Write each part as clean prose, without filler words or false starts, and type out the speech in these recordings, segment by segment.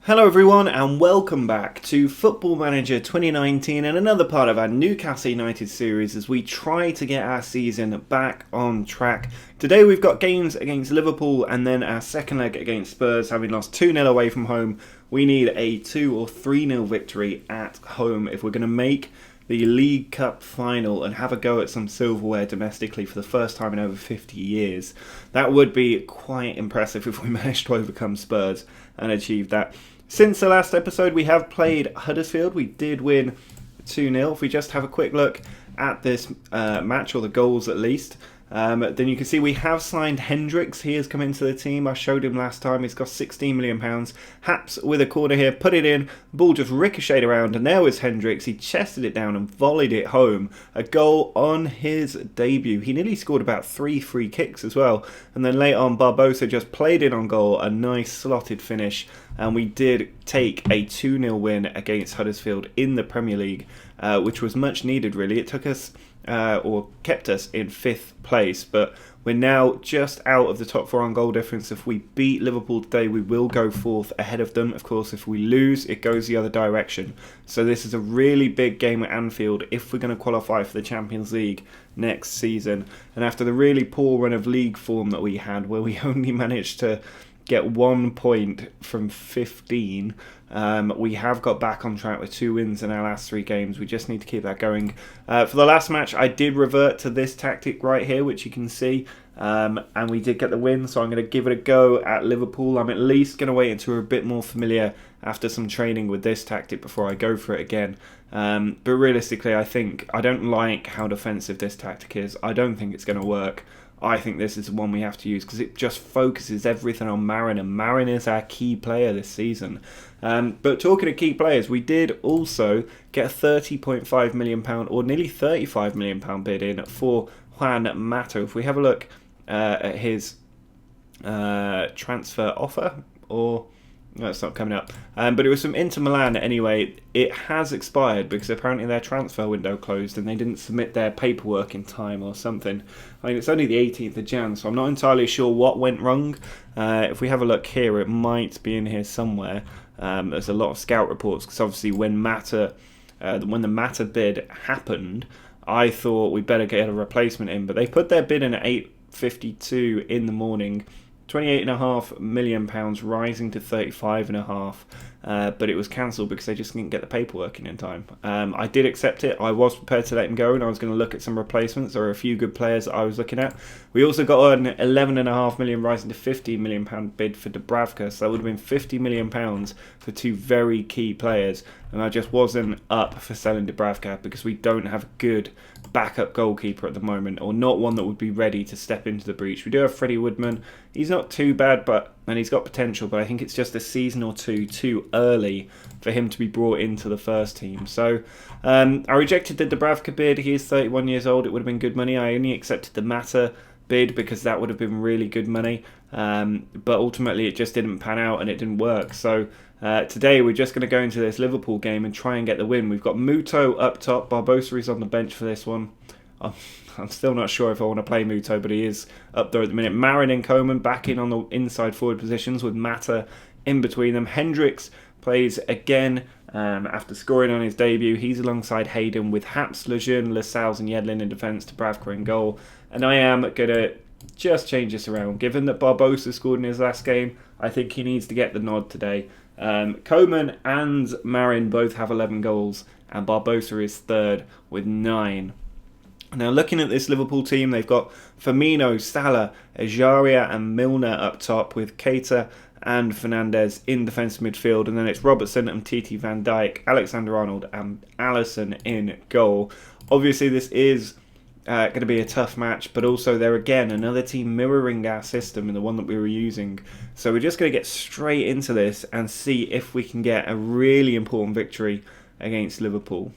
Hello everyone and welcome back to Football Manager 2019 and another part of our Newcastle United series as we try to get our season back on track. Today we've got games against Liverpool and then our second leg against Spurs, having lost 2-0 away from home. We need a 2 or 3-0 victory at home if we're going to make the League Cup final and have a go at some silverware domestically for the first time in over 50 years. That would be quite impressive if we managed to overcome Spurs and achieve that. Since the last episode, we have played Huddersfield. We did win 2-0. If we just have a quick look at this match, or the goals at least, then you can see we have signed Hendricks. He has come into the team. I showed him last time. He's cost £16 million. Haps with a corner here, put it in. The ball just ricocheted around, and there was Hendricks. He chested it down and volleyed it home. A goal on his debut. He nearly scored about 3 free kicks as well. And then later on, Barbosa just played in on goal. A nice slotted finish. And we did take a 2-0 win against Huddersfield in the Premier League, which was much needed, really. It took us, or kept us, in 5th place, but we're now just out of the top 4 on goal difference. If we beat Liverpool today, we will go 4th ahead of them. Of course, if we lose, it goes the other direction. So this is a really big game at Anfield if we're going to qualify for the Champions League next season. And after the really poor run of league form that we had, where we only managed to get 1 point from 15. We have got back on track with 2 wins in our last 3 games. We just need to keep that going. For the last match, I did revert to this tactic right here, which you can see. And we did get the win, so I'm going to give it a go at Liverpool. I'm at least going to wait until we're a bit more familiar after some training with this tactic before I go for it again. But realistically, I don't like how defensive this tactic is. I don't think it's going to work. I think this is the one we have to use because it just focuses everything on Marin, and Marin is our key player this season. But talking of key players, we did also get a £30.5 million or nearly £35 million bid in for Juan Mata. If we have a look at his transfer offer, or no, it's not coming up. But it was from Inter Milan anyway. It has expired because apparently their transfer window closed and they didn't submit their paperwork in time or something. I mean, it's only the 18th of Jan, so I'm not entirely sure what went wrong. If we have a look here, it might be in here somewhere. There's a lot of scout reports because obviously when the Mata bid happened, I thought we'd better get a replacement in. But they put their bid in at 8:52 in the morning. £28.5 million rising to 35.5, but it was cancelled because they just didn't get the paperwork in time. I did accept it. I was prepared to let him go, and I was going to look at some replacements. There are a few good players that I was looking at. We also got an £11.5 million rising to £15 million bid for Dubravka, so that would have been £50 million for 2 very key players, and I just wasn't up for selling Dubravka because we don't have a good backup goalkeeper at the moment, or not one that would be ready to step into the breach. We do have Freddie Woodman. He's not too bad, and he's got potential, but I think it's just a season or 2 too early for him to be brought into the first team. So I rejected the Dubravka bid. He is 31 years old. It would have been good money. I only accepted the Mata bid because that would have been really good money, but ultimately it just didn't pan out and it didn't work. So today we're just going to go into this Liverpool game and try and get the win. We've got Muto up top. Barbosa is on the bench for this one. I'm still not sure if I want to play Muto, but he is up there at the minute. Marin and Coman back in on the inside forward positions with Mata in between them. Hendricks plays again after scoring on his debut. He's alongside Hayden with Haps, Lejeune, Lascelles and Yedlin in defence, Dubravka in goal. And I am going to just change this around. Given that Barbosa scored in his last game, I think he needs to get the nod today. Coman and Marin both have 11 goals, and Barbosa is third with 9. Now, looking at this Liverpool team, they've got Firmino, Salah, Ejaria and Milner up top, with Keita and Fernandes in defensive midfield, and then it's Robertson and Titi, Van Dijk, Alexander-Arnold and Alisson in goal. Obviously, this is going to be a tough match, but also they're again another team mirroring our system and the one that we were using. So we're just going to get straight into this and see if we can get a really important victory against Liverpool.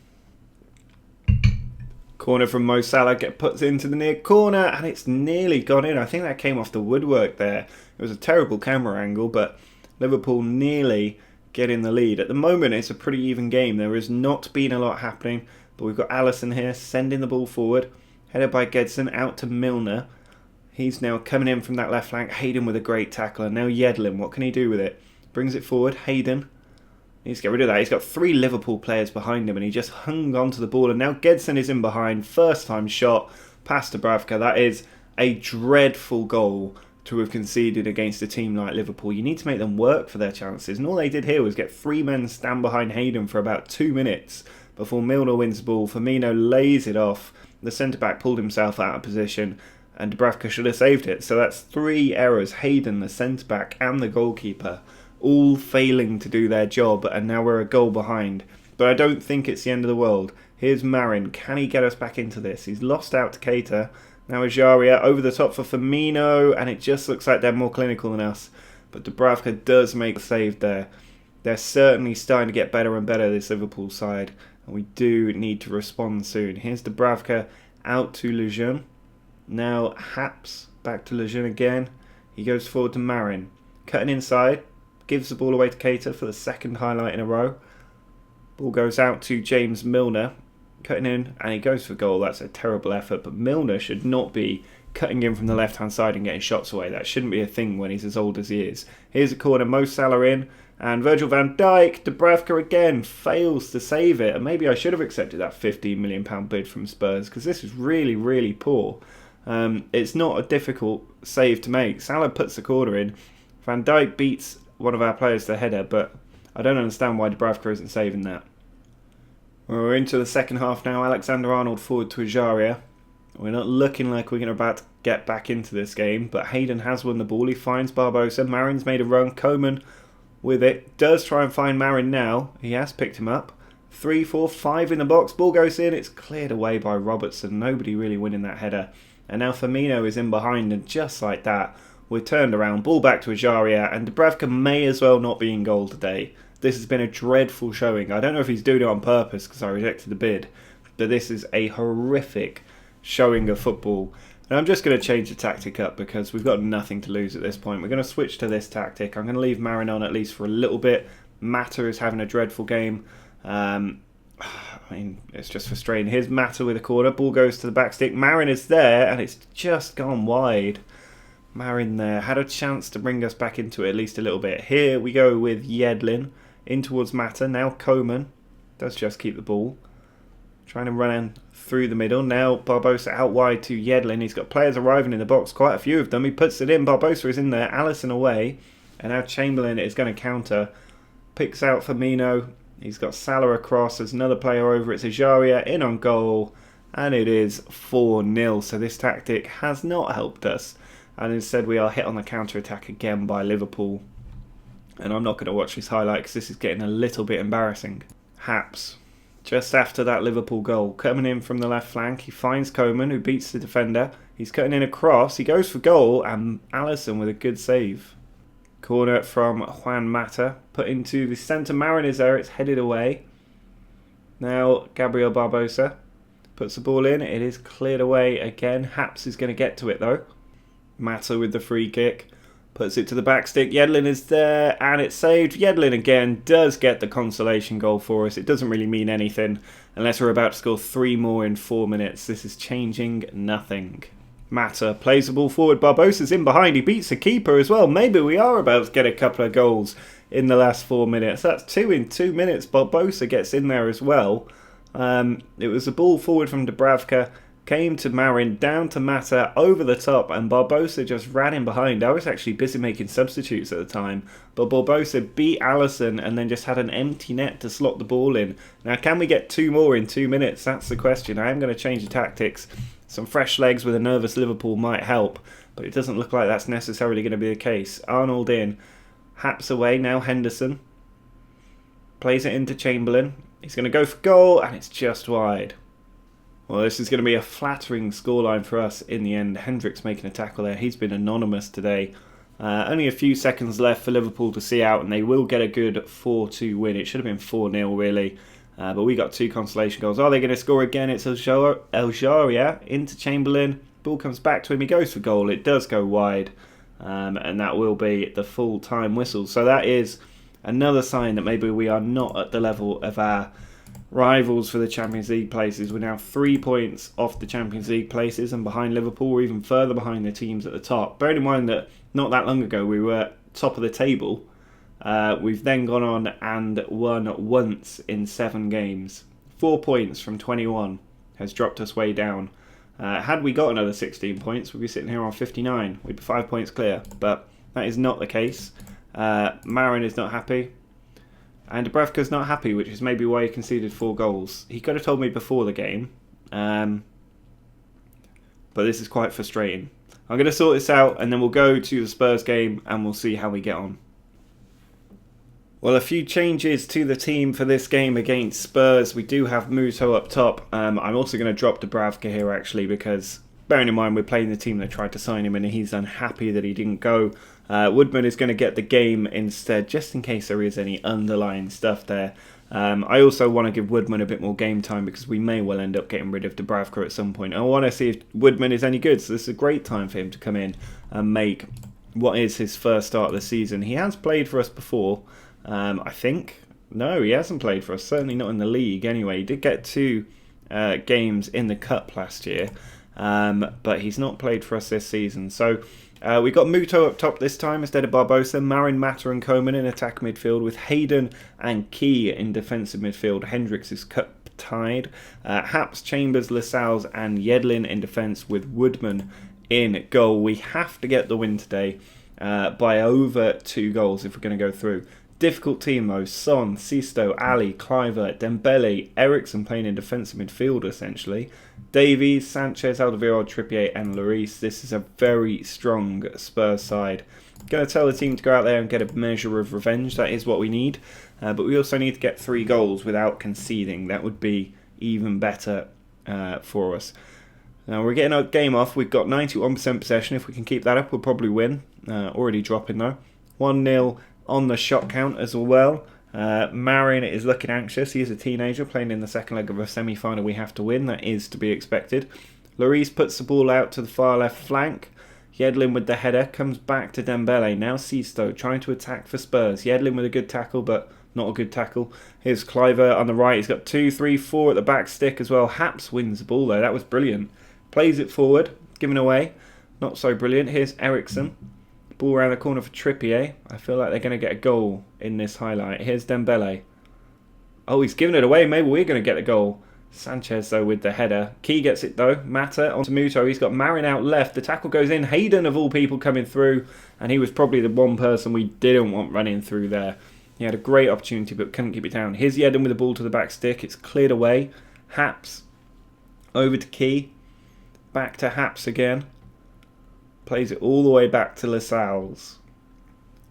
Corner from Mo Salah puts into the near corner, and it's nearly gone in. I think that came off the woodwork there. It was a terrible camera angle, but Liverpool nearly get in the lead. At the moment, it's a pretty even game. There has not been a lot happening, but we've got Alisson here sending the ball forward. Headed by Gedson out to Milner. He's now coming in from that left flank. Hayden with a great tackle. And now Yedlin, what can he do with it? Brings it forward. Hayden needs to get rid of that. He's got 3 Liverpool players behind him and he just hung onto the ball. And now Gedson is in behind. First time shot past Dubravka. That is a dreadful goal to have conceded against a team like Liverpool. You need to make them work for their chances. And all they did here was get 3 men stand behind Hayden for about 2 minutes before Milner wins the ball. Firmino lays it off. The centre-back pulled himself out of position and Dubravka should have saved it. So that's 3 errors. Hayden, the centre-back and the goalkeeper all failing to do their job, and now we're a goal behind. But I don't think it's the end of the world. Here's Marin. Can he get us back into this? He's lost out to Keita. Now Ajaria over the top for Firmino, and it just looks like they're more clinical than us. But Dubravka does make a save there. They're certainly starting to get better and better, this Liverpool side, and we do need to respond soon. Here's Dubravka out to Lejeune. Now Haps back to Lejeune again. He goes forward to Marin. Cutting inside. Gives the ball away to Keita for the second highlight in a row. Ball goes out to James Milner. Cutting in and he goes for goal. That's a terrible effort. But Milner should not be cutting in from the left-hand side and getting shots away. That shouldn't be a thing when he's as old as he is. Here's a corner. Mo Salah in. And Virgil van Dijk. Dubravka again fails to save it. And maybe I should have accepted that £15 million bid from Spurs, because this is really, really poor. It's not a difficult save to make. Salah puts the corner in. Van Dijk beats one of our players to the header, but I don't understand why Dubravka isn't saving that. We're into the second half now. Alexander-Arnold forward to Ajaria. We're not looking like we're about to get back into this game, but Hayden has won the ball. He finds Barbosa. Marin's made a run. Coman with it. Does try and find Marin now. He has picked him up. 3, 4, 5 in the box. Ball goes in. It's cleared away by Robertson. Nobody really winning that header. And now Firmino is in behind, and just like that, we're turned around. Ball back to Ajaria, and Dubravka may as well not be in goal today. This has been a dreadful showing. I don't know if he's doing it on purpose because I rejected the bid, but this is a horrific showing of football. And I'm just going to change the tactic up because we've got nothing to lose at this point. We're going to switch to this tactic. I'm going to leave Marin on at least for a little bit. Mata is having a dreadful game. I mean, it's just frustrating. Here's Mata with a corner. Ball goes to the back stick. Marin is there, and it's just gone wide. Marin there had a chance to bring us back into it at least a little bit. Here we go with Yedlin in towards Mata. Now Coman does just keep the ball. Trying to run in through the middle. Now Barbosa out wide to Yedlin. He's got players arriving in the box, quite a few of them. He puts it in. Barbosa is in there. Alisson away. And now Chamberlain is going to counter. Picks out Firmino. He's got Salah across. There's another player over. It's Ajaria in on goal. And it is 4-0. So this tactic has not helped us. And instead we are hit on the counter-attack again by Liverpool. And I'm not going to watch this highlight because this is getting a little bit embarrassing. Haps, just after that Liverpool goal, coming in from the left flank. He finds Coman, who beats the defender. He's cutting in across. He goes for goal, and Alisson with a good save. Corner from Juan Mata. Put into the centre. Marin is there. It's headed away. Now Gabriel Barbosa puts the ball in. It is cleared away again. Haps is going to get to it though. Mata with the free kick. Puts it to the back stick. Yedlin is there and it's saved. Yedlin again does get the consolation goal for us. It doesn't really mean anything unless we're about to score 3 more in 4 minutes. This is changing nothing. Mata plays the ball forward. Barbosa's in behind. He beats the keeper as well. Maybe we are about to get a couple of goals in the last 4 minutes. That's 2 in 2 minutes. Barbosa gets in there as well. It was a ball forward from Dubravka. Came to Marin, down to Mata, over the top, and Barbosa just ran in behind. I was actually busy making substitutes at the time, but Barbosa beat Alisson and then just had an empty net to slot the ball in. Now, can we get 2 more in 2 minutes? That's the question. I am going to change the tactics. Some fresh legs with a nervous Liverpool might help, but it doesn't look like that's necessarily going to be the case. Arnold in, Haps away, now Henderson. Plays it into Chamberlain. He's going to go for goal, and it's just wide. Well, this is going to be a flattering scoreline for us in the end. Hendricks making a tackle there. He's been anonymous today. Only a few seconds left for Liverpool to see out, and they will get a good 4-2 win. It should have been 4-0, really. But we got 2 consolation goals. Are they going to score again? It's Ajaria into Chamberlain. Ball comes back to him. He goes for goal. It does go wide. And that will be the full-time whistle. So that is another sign that maybe we are not at the level of our rivals for the Champions League places. We're now 3 points off the Champions League places and behind Liverpool. We're even further behind the teams at the top. Bearing in mind that not that long ago we were top of the table We've then gone on and won once in 7 games. 4 points from 21 has dropped us way down. Had we got another 16 points, we'd be sitting here on 59. We'd be 5 points clear, but that is not the case. Marin is not happy. And Dubravka's not happy, which is maybe why he conceded 4 goals. He could have told me before the game. But this is quite frustrating. I'm going to sort this out and then we'll go to the Spurs game and we'll see how we get on. Well, a few changes to the team for this game against Spurs. We do have Muto up top. I'm also going to drop Dubravka here actually because bearing in mind we're playing the team that tried to sign him and he's unhappy that he didn't go. Woodman is going to get the game instead just in case there is any underlying stuff there. I also want to give Woodman a bit more game time because we may well end up getting rid of Dubravka at some point. I want to see if Woodman is any good, so this is a great time for him to come in and make what is his first start of the season. He has played for us before, I think. No, he hasn't played for us, certainly not in the league anyway. He did get 2 games in the Cup last year, but he's not played for us this season. So we got Muto up top this time instead of Barbosa. Marin, Mata and Koeman in attack midfield with Hayden and Key in defensive midfield. Hendricks is cup tied. Haps, Chambers, Lascelles and Yedlin in defence with Woodman in goal. We have to get the win today by over 2 goals if we're going to go through. Difficult team though. Son, Sisto, Ali, Kluivert, Dembele, Ericsson playing in defensive midfield essentially. Davies, Sanchez, Alderweireld, Trippier and Lloris. This is a very strong Spurs side. Going to tell the team to go out there and get a measure of revenge. That is what we need. But we also need to get 3 goals without conceding. That would be even better for us. Now we're getting our game off. We've got 91% possession. If we can keep that up, we'll probably win. Already dropping though. 1-0 on the shot count as well. Marin is looking anxious. He is a teenager playing in the second leg of a semi-final we have to win. That is to be expected. Lloris puts the ball out to the far left flank. Yedlin with the header comes back to Dembele. Now Sisto trying to attack for Spurs. Yedlin with a good tackle, but not a good tackle. Here's Kluivert on the right. He's got 2, 3, 4 at the back stick as well. Haps wins the ball though. That was brilliant. Plays it forward, giving away. Not so brilliant. Here's Ericsson. Ball around the corner for Trippier. I feel like they're going to get a goal in this highlight. Here's Dembele. Oh, he's given it away. Maybe we're going to get the goal. Sanchez, though, with the header. Key gets it, though. Mata onto Muto. He's got Marin out left. The tackle goes in. Hayden, of all people, coming through. And he was probably the one person we didn't want running through there. He had a great opportunity, but couldn't keep it down. Here's Yedlin with the ball to the back stick. It's cleared away. Haps. Over to Key. Back to Haps again. Plays it all the way back to Lascelles.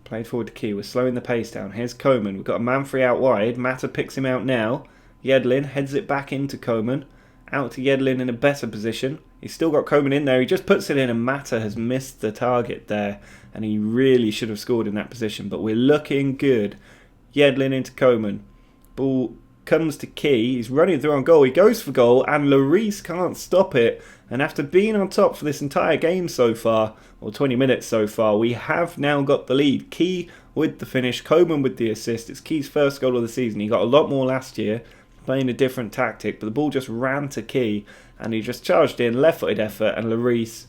Played forward to Key. We're slowing the pace down. Here's Koeman. We've got a Manfrey out wide. Mata picks him out now. Yedlin heads it back into Koeman. Out to Yedlin in a better position. He's still got Koeman in there. He just puts it in and Mata has missed the target there. And he really should have scored in that position. But we're looking good. Yedlin into Koeman. Ball comes to Key. He's running through on goal. He goes for goal and Lloris can't stop it. And after being on top for this entire game so far, or 20 minutes so far, we have now got the lead. Key with the finish, Koeman with the assist. It's Key's first goal of the season. He got a lot more last year, playing a different tactic, but the ball just ran to Key, and he just charged in, left-footed effort, and Lloris,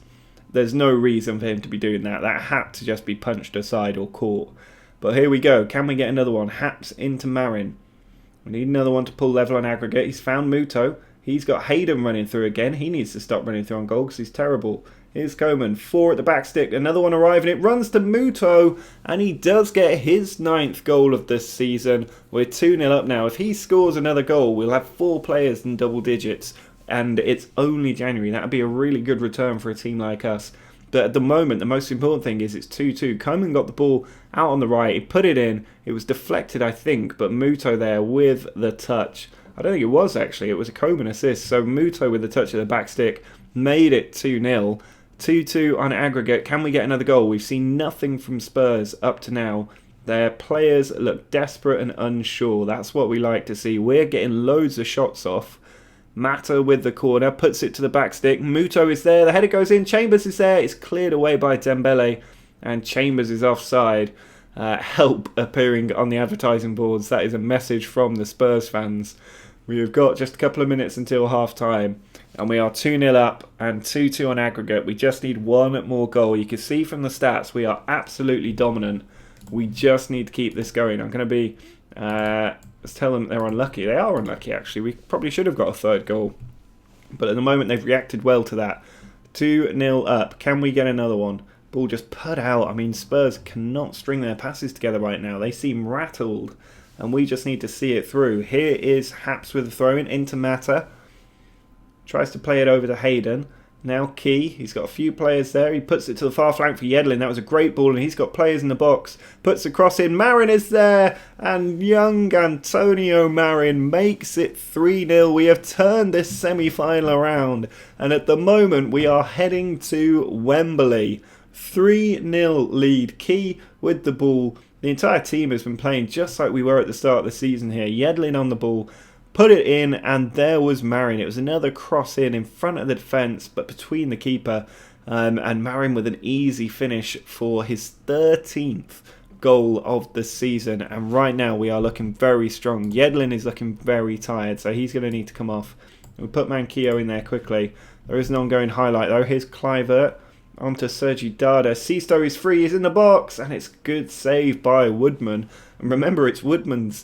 there's no reason for him to be doing that. That had to just be punched aside or caught. But here we go. Can we get another one? Haps into Marin. We need another one to pull level on aggregate. He's found Muto. He's got Hayden running through again. He needs to stop running through on goal because he's terrible. Here's Koeman. 4 at the back stick. Another one arriving. It runs to Muto. And he does get his 9th goal of this season. We're 2-0 up now. If he scores another goal, we'll have 4 players in double digits. And it's only January. That would be a really good return for a team like us. But at the moment, the most important thing is it's 2-2. Koeman got the ball out on the right. He put it in. It was deflected, I think. But Muto there with the touch. I don't think it was actually. It was a Koeman assist. So Muto with the touch of the back stick made it 2-0. 2-2 on aggregate. Can we get another goal? We've seen nothing from Spurs up to now. Their players look desperate and unsure. That's what we like to see. We're getting loads of shots off. Mata with the corner. Puts it to the back stick. Muto is there. The header goes in. Chambers is there. It's cleared away by Dembele. And Chambers is offside. Help appearing on the advertising boards. That is a message from the Spurs fans. We have got just a couple of minutes until half time. And we are 2-0 up and 2-2 on aggregate. We just need one more goal. You can see from the stats we are absolutely dominant. We just need to keep this going. I'm going to be... let's tell them they're unlucky. They are unlucky, actually. We probably should have got a third goal. But at the moment, they've reacted well to that. 2-0 up. Can we get another one? Ball just put out. I mean, Spurs cannot string their passes together right now. They seem rattled. And we just need to see it through. Here is Haps with a throw-in into Mata. Tries to play it over to Hayden. Now Key. He's got a few players there. He puts it to the far flank for Yedlin. That was a great ball, and he's got players in the box. Puts the cross in. Marin is there. And young Antonio Marin makes it 3-0. We have turned this semi-final around. And at the moment, we are heading to Wembley. 3-0 lead. Key with the ball. The entire team has been playing just like we were at the start of the season here. Yedlin on the ball, put it in, and there was Marin. It was another cross in front of the defence, but between the keeper. And Marin with an easy finish for his 13th goal of the season. And right now we are looking very strong. Yedlin is looking very tired, so he's going to need to come off. We'll put Manquillo in there quickly. There is an ongoing highlight though. Here's Kluivert. Onto Sergi Dada. Sisto is free, he's in the box, and it's good save by Woodman. And remember, it's Woodman's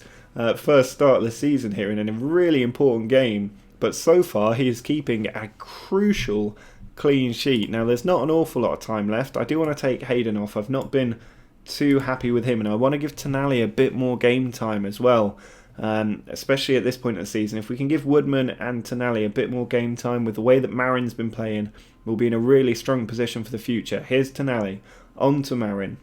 first start of the season here in a really important game. But so far, he is keeping a crucial clean sheet. Now, there's not an awful lot of time left. I do want to take Hayden off. I've not been too happy with him, and I want to give Tonali a bit more game time as well. Especially at this point of the season. If we can give Woodman and Tonali a bit more game time with the way that Marin's been playing, we'll be in a really strong position for the future. Here's Tonali, on to Marin.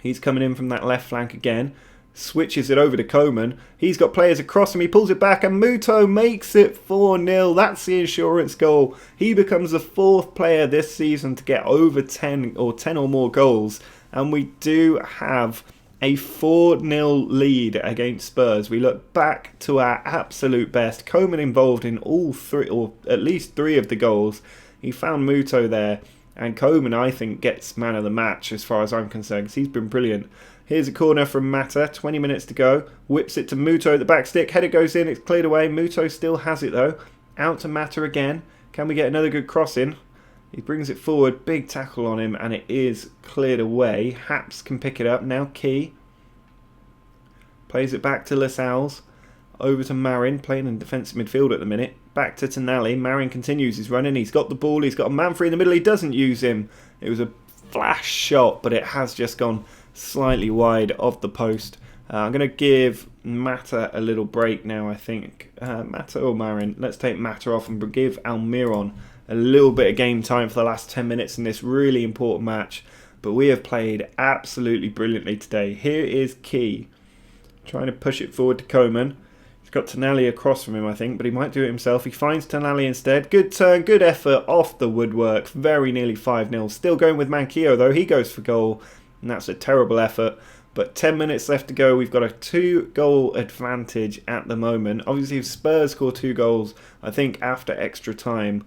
He's coming in from that left flank again, switches it over to Coman. He's got players across him, he pulls it back, and Muto makes it 4-0. That's the insurance goal. He becomes the 4th player this season to get over 10 or more goals, and we do have a 4-0 lead against Spurs. We look back to our absolute best. Coman involved in all 3, or at least 3 of the goals. He found Muto there, and Coman, I think, gets man of the match as far as I'm concerned, because he's been brilliant. Here's a corner from Mata, 20 minutes to go. Whips it to Muto at the back stick. Header goes in, it's cleared away. Muto still has it though. Out to Mata again. Can we get another good cross in? He brings it forward, big tackle on him, and it is cleared away. Haps can pick it up. Now Key plays it back to Lascelles. Over to Marin, playing in defensive midfield at the minute. Back to Tonali. Marin continues his running. He's got the ball. He's got a man free in the middle. He doesn't use him. It was a flash shot, but it has just gone slightly wide of the post. I'm going to give Mata a little break now, I think. Mata or Marin? Let's take Mata off and give Almiron a little bit of game time for the last 10 minutes in this really important match. But we have played absolutely brilliantly today. Here is Key, trying to push it forward to Coman. He's got Tonali across from him, I think, but he might do it himself. He finds Tonali instead. Good turn, good effort off the woodwork. Very nearly 5-0. Still going with Manquillo, though. He goes for goal, and that's a terrible effort. But 10 minutes left to go. We've got a 2-goal advantage at the moment. Obviously, if Spurs score 2 goals, I think after extra time,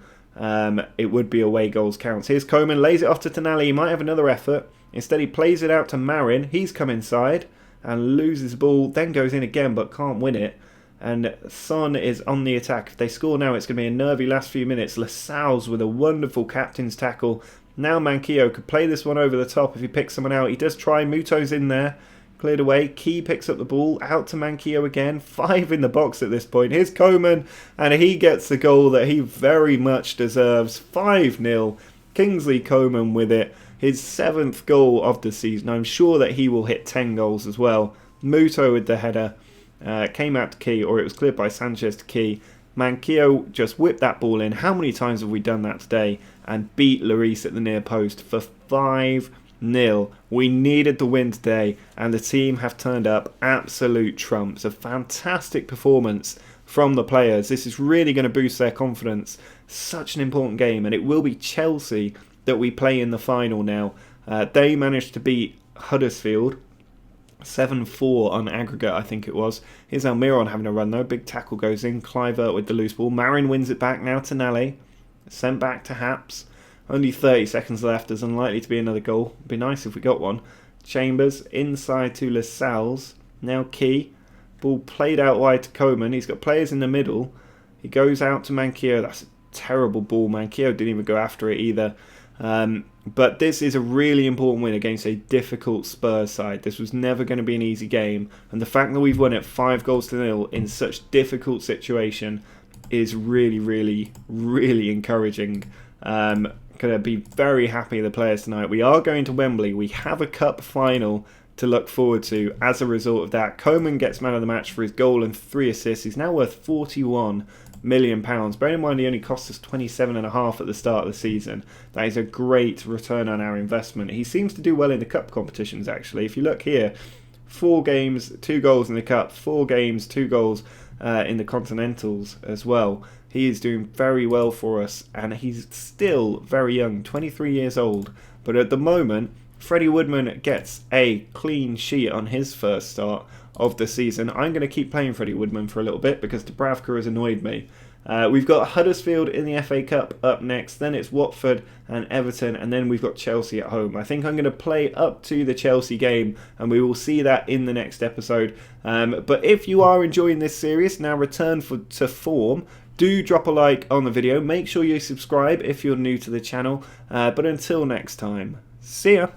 it would be away goals counts. Here's Coman, lays it off to Tonali. He might have another effort. Instead, he plays it out to Marin. He's come inside and loses the ball, then goes in again, but can't win it. And Son is on the attack. If they score now, it's going to be a nervy last few minutes. Lascelles with a wonderful captain's tackle. Now Manquillo could play this one over the top if he picks someone out. He does try. Muto's in there. Cleared away. Key picks up the ball. Out to Manquillo again. 5 in the box at this point. Here's Coman, and he gets the goal that he very much deserves. 5-0. Kingsley Coman with it. His 7th goal of the season. I'm sure that he will hit 10 goals as well. Muto with the header. Came out to Key, or it was cleared by Sanchez to Key. Manquillo just whipped that ball in. How many times have we done that today? And beat Lloris at the near post for 5-0. We needed the win today, and the team have turned up absolute trumps. A fantastic performance from the players. This is really going to boost their confidence. Such an important game, and it will be Chelsea that we play in the final now. They managed to beat Huddersfield 7-4 on aggregate, I think it was. Here's Almiron having a run though. Big tackle goes in. Kluivert with the loose ball. Marin wins it back now to Tonali. Sent back to Haps. Only 30 seconds left. There's unlikely to be another goal. It'd be nice if we got one. Chambers inside to Lascelles. Now Key. Ball played out wide to Coman. He's got players in the middle. He goes out to Manquillo. That's a terrible ball. Manquillo didn't even go after it either. But this is a really important win against a difficult Spurs side. This was never going to be an easy game. And the fact that we've won it 5-0 in such difficult situation is really, really, really encouraging. Going to be very happy with the players tonight. We are going to Wembley. We have a cup final to look forward to as a result of that. Coman gets man of the match for his goal and 3 assists. He's now worth £41 million. Bearing in mind he only cost us 27.5 at the start of the season. That is a great return on our investment. He seems to do well in the cup competitions actually. If you look here, 4 games, 2 goals in the cup, 4 games, 2 goals in the Continentals as well. He is doing very well for us, and he's still very young, 23 years old. But at the moment, Freddie Woodman gets a clean sheet on his first start of the season. I'm going to keep playing Freddie Woodman for a little bit because Dubravka has annoyed me. We've got Huddersfield in the FA Cup up next, then it's Watford and Everton, and then we've got Chelsea at home. I think I'm going to play up to the Chelsea game, and we will see that in the next episode. But if you are enjoying this series, now return to form, do drop a like on the video. Make sure you subscribe if you're new to the channel. But until next time, see ya!